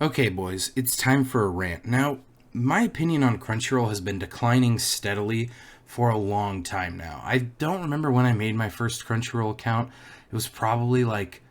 Okay, boys, it's time for a rant. Now, my opinion on Crunchyroll has been declining steadily for a long time now. I don't remember when I made my first Crunchyroll account. It was probably like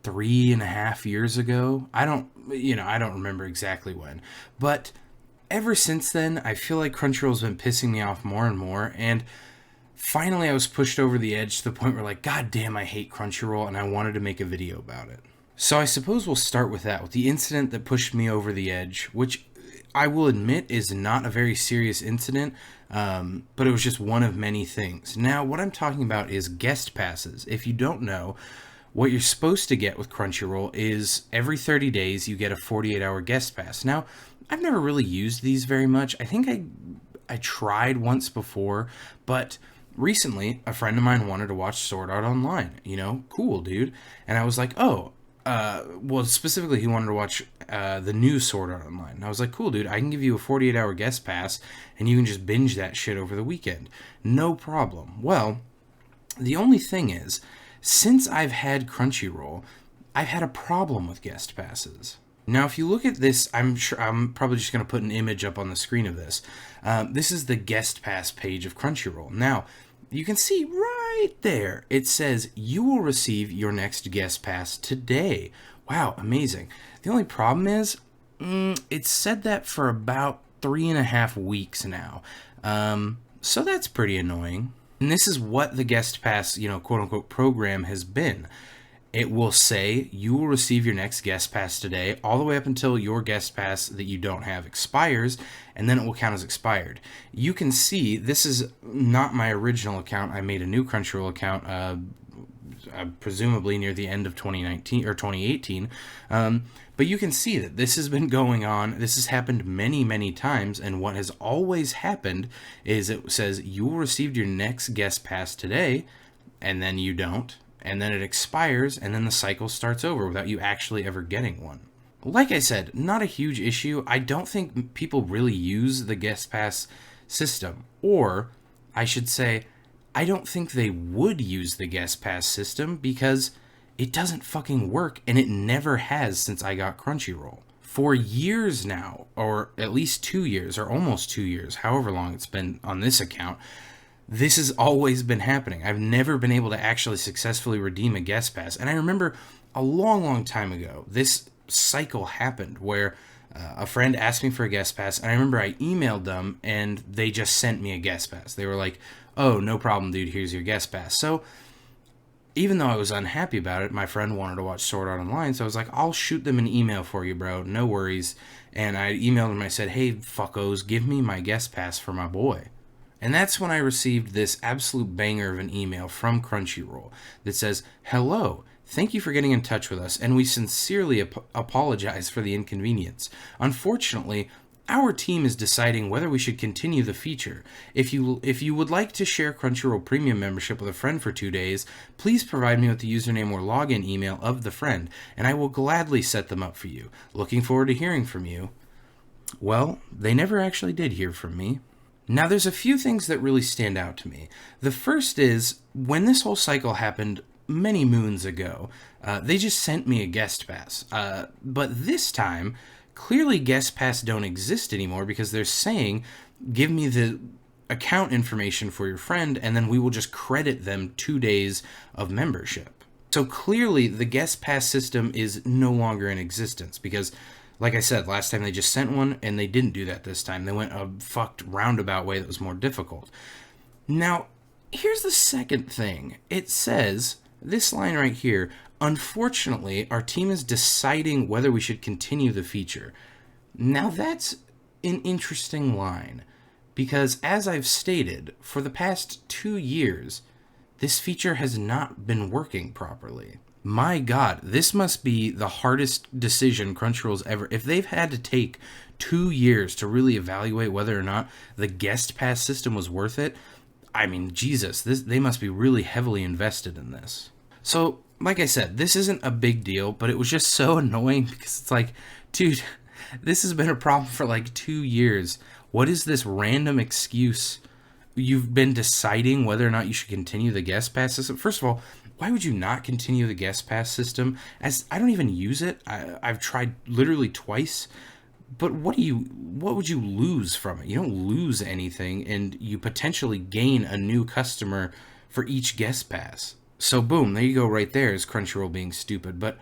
3.5 years ago. I don't remember exactly when. But ever since then, I feel like Crunchyroll's been pissing me off more and more. And finally, I was pushed over the edge to the point where, like, God damn, I hate Crunchyroll, and I wanted to make a video about it. So I suppose we'll start with that, with the incident that pushed me over the edge, which I will admit is not a very serious incident, but it was just one of many things. Now, what I'm talking about is guest passes. If you don't know, what you're supposed to get with Crunchyroll is every 30 days you get a 48-hour guest pass. Now, I've never really used these very much. I think I tried once before, but recently a friend of mine wanted to watch Sword Art Online. Cool, dude. And I was like, oh, well, specifically, he wanted to watch the new Sword Art Online. And I was like, cool, dude, I can give you a 48-hour guest pass, and you can just binge that shit over the weekend. No problem. Well, the only thing is, since I've had Crunchyroll, I've had a problem with guest passes. Now, if you look at this, I'm probably just going to put an image up on the screen of this. This is the guest pass page of Crunchyroll. Now, you can see right there, it says, you will receive your next guest pass today. Wow, amazing. The only problem is, it's said that for about 3.5 weeks now. So that's pretty annoying. And this is what the guest pass, quote unquote, program has been. It will say you will receive your next guest pass today, all the way up until your guest pass that you don't have expires, and then it will count as expired. You can see this is not my original account. I made a new Crunchyroll account, presumably near the end of 2019 or 2018. But you can see that this has been going on. This has happened many, many times. And what has always happened is it says you will receive your next guest pass today, and then you don't. And then it expires, and then the cycle starts over without you actually ever getting one. Like I said, not a huge issue. I don't think people really use the guest pass system. Or, I should say, I don't think they would use the guest pass system because it doesn't fucking work, and it never has since I got Crunchyroll. For years now, or at least 2 years, or almost 2 years, however long it's been on this account, this has always been happening. I've never been able to actually successfully redeem a guest pass. And I remember a long, long time ago, this cycle happened where a friend asked me for a guest pass, and I remember I emailed them, and they just sent me a guest pass. They were like, oh, no problem, dude, here's your guest pass. So even though I was unhappy about it, my friend wanted to watch Sword Art Online, so I was like, I'll shoot them an email for you, bro, no worries. And I emailed them, I said, hey, fuckos, give me my guest pass for my boy. And that's when I received this absolute banger of an email from Crunchyroll that says, hello, thank you for getting in touch with us, and we sincerely apologize for the inconvenience. Unfortunately, our team is deciding whether we should continue the feature. If you would like to share Crunchyroll Premium membership with a friend for 2 days, please provide me with the username or login email of the friend, and I will gladly set them up for you. Looking forward to hearing from you. Well, they never actually did hear from me. Now, there's a few things that really stand out to me. The first is, when this whole cycle happened many moons ago, they just sent me a guest pass. But this time, clearly guest pass don't exist anymore because they're saying, give me the account information for your friend, and then we will just credit them 2 days of membership. So clearly, the guest pass system is no longer in existence because, like I said, last time they just sent one, and they didn't do that this time. They went a fucked roundabout way that was more difficult. Now, here's the second thing. It says, this line right here, unfortunately, our team is deciding whether we should continue the feature. Now, that's an interesting line, because as I've stated, for the past 2 years, this feature has not been working properly. My God, this must be the hardest decision Crunchyroll's ever... If they've had to take 2 years to really evaluate whether or not the guest pass system was worth it, I mean, Jesus, they must be really heavily invested in this. So, like I said, this isn't a big deal, but it was just so annoying because it's like, dude, this has been a problem for like 2 years. What is this random excuse? You've been deciding whether or not you should continue the guest pass system? First of all, why would you not continue the guest pass system? As I don't even use it. I've tried literally twice. But what would you lose from it? You don't lose anything, and you potentially gain a new customer for each guest pass. So boom, there you go right there is Crunchyroll being stupid, but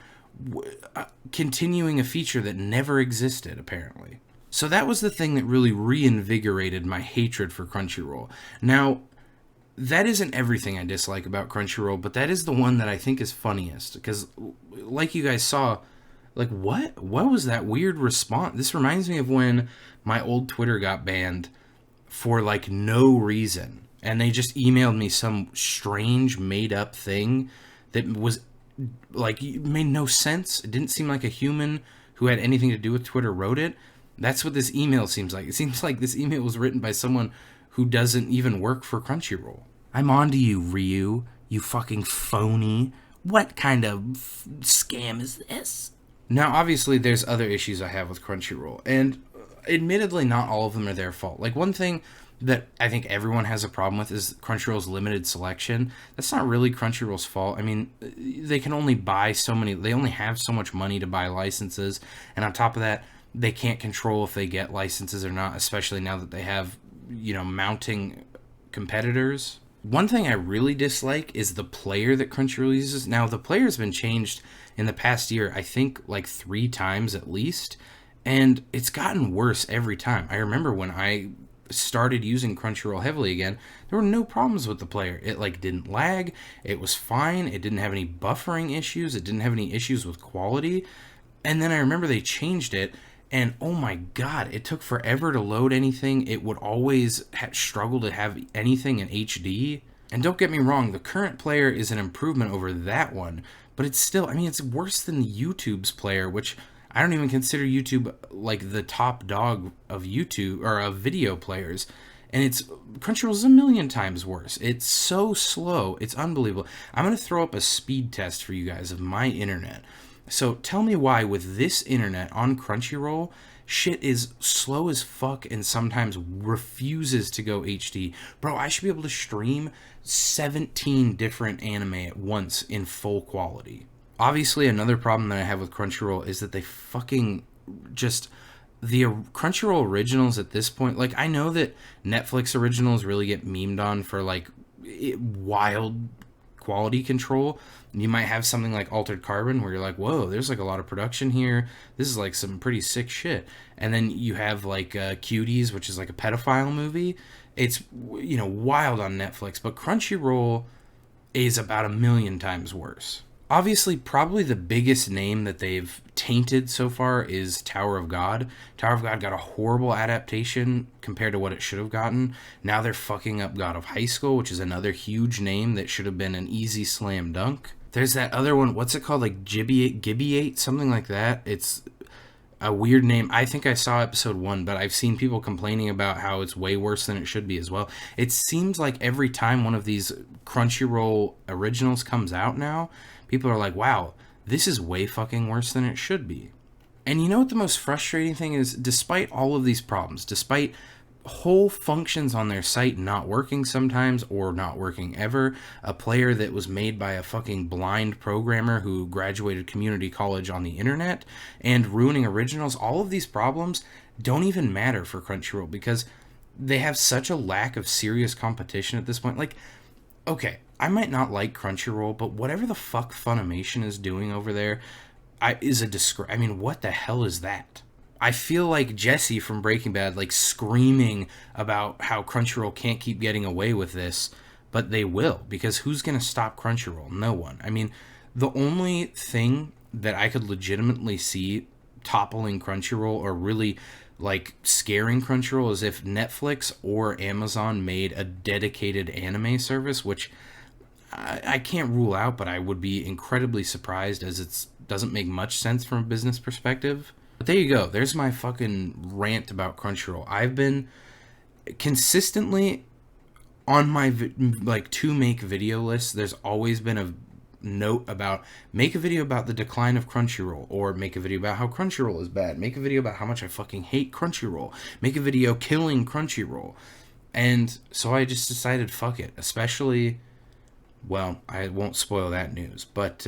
continuing a feature that never existed, apparently. So that was the thing that really reinvigorated my hatred for Crunchyroll. Now, that isn't everything I dislike about Crunchyroll, but that is the one that I think is funniest. Because, like you guys saw, like, what? What was that weird response? This reminds me of when my old Twitter got banned for, like, no reason. And they just emailed me some strange, made-up thing that was, like, made no sense. It didn't seem like a human who had anything to do with Twitter wrote it. That's what this email seems like. It seems like this email was written by someone who doesn't even work for Crunchyroll. I'm on to you, Ryu. You fucking phony. What kind of scam is this? Now, obviously, there's other issues I have with Crunchyroll, and admittedly, not all of them are their fault. Like, one thing that I think everyone has a problem with is Crunchyroll's limited selection. That's not really Crunchyroll's fault. I mean, they can only buy so many, they only have so much money to buy licenses, and on top of that, they can't control if they get licenses or not, especially now that they have, mounting competitors. One thing I really dislike is the player that Crunchyroll uses. Now, the player's been changed in the past year, I think, like 3 times at least, and it's gotten worse every time. I remember when I started using Crunchyroll heavily again, there were no problems with the player. It, like, didn't lag, it was fine, it didn't have any buffering issues, it didn't have any issues with quality, and then I remember they changed it, and oh my god, it took forever to load anything. It would always struggle to have anything in HD. And don't get me wrong, the current player is an improvement over that one, but it's still, I mean, it's worse than YouTube's player, which I don't even consider YouTube like the top dog of YouTube or of video players. And it's Crunchyroll's a million times worse. It's so slow. It's unbelievable. I'm going to throw up a speed test for you guys of my internet. So tell me why with this internet on Crunchyroll, shit is slow as fuck and sometimes refuses to go HD. Bro, I should be able to stream 17 different anime at once in full quality. Obviously, another problem that I have with Crunchyroll is that they fucking just... The Crunchyroll originals at this point, like, I know that Netflix originals really get memed on for, like, wild quality control. You might have something like Altered Carbon where you're like, whoa, there's like a lot of production here. This is like some pretty sick shit. And then you have like Cuties, which is like a pedophile movie. It's, wild on Netflix, but Crunchyroll is about 1,000,000 times worse. Obviously, probably the biggest name that they've tainted so far is Tower of God. Tower of God got a horrible adaptation compared to what it should have gotten. Now they're fucking up God of High School, which is another huge name that should have been an easy slam dunk. There's that other one, what's it called, like Gibbiate, something like that. It's a weird name. I think I saw episode 1, but I've seen people complaining about how it's way worse than it should be as well. It seems like every time one of these Crunchyroll originals comes out now, people are like, wow, this is way fucking worse than it should be. And you know what the most frustrating thing is? Despite all of these problems, despite whole functions on their site not working sometimes or not working ever, a player that was made by a fucking blind programmer who graduated community college on the internet, and ruining originals, all of these problems don't even matter for Crunchyroll because they have such a lack of serious competition at this point. Like, okay, I might not like Crunchyroll, but whatever the fuck Funimation is doing over there is a disgrace. I mean, what the hell is that? I feel like Jesse from Breaking Bad, like, screaming about how Crunchyroll can't keep getting away with this, but they will, because who's going to stop Crunchyroll? No one. I mean, the only thing that I could legitimately see toppling Crunchyroll or really, like, scaring Crunchyroll is if Netflix or Amazon made a dedicated anime service, which I can't rule out, but I would be incredibly surprised as it doesn't make much sense from a business perspective. But there you go. There's my fucking rant about Crunchyroll. I've been consistently on my to make video list. There's always been a note about make a video about the decline of Crunchyroll, or make a video about how Crunchyroll is bad. Make a video about how much I fucking hate Crunchyroll. Make a video killing Crunchyroll. And so I just decided, fuck it. Especially Well, I won't spoil that news, but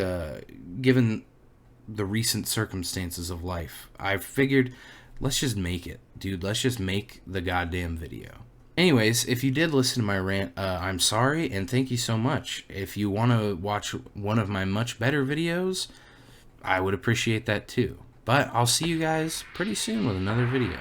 given the recent circumstances of life, I figured let's just make it, dude. Let's just make the goddamn video. Anyways, if you did listen to my rant, I'm sorry and thank you so much. If you want to watch one of my much better videos, I would appreciate that too. But I'll see you guys pretty soon with another video.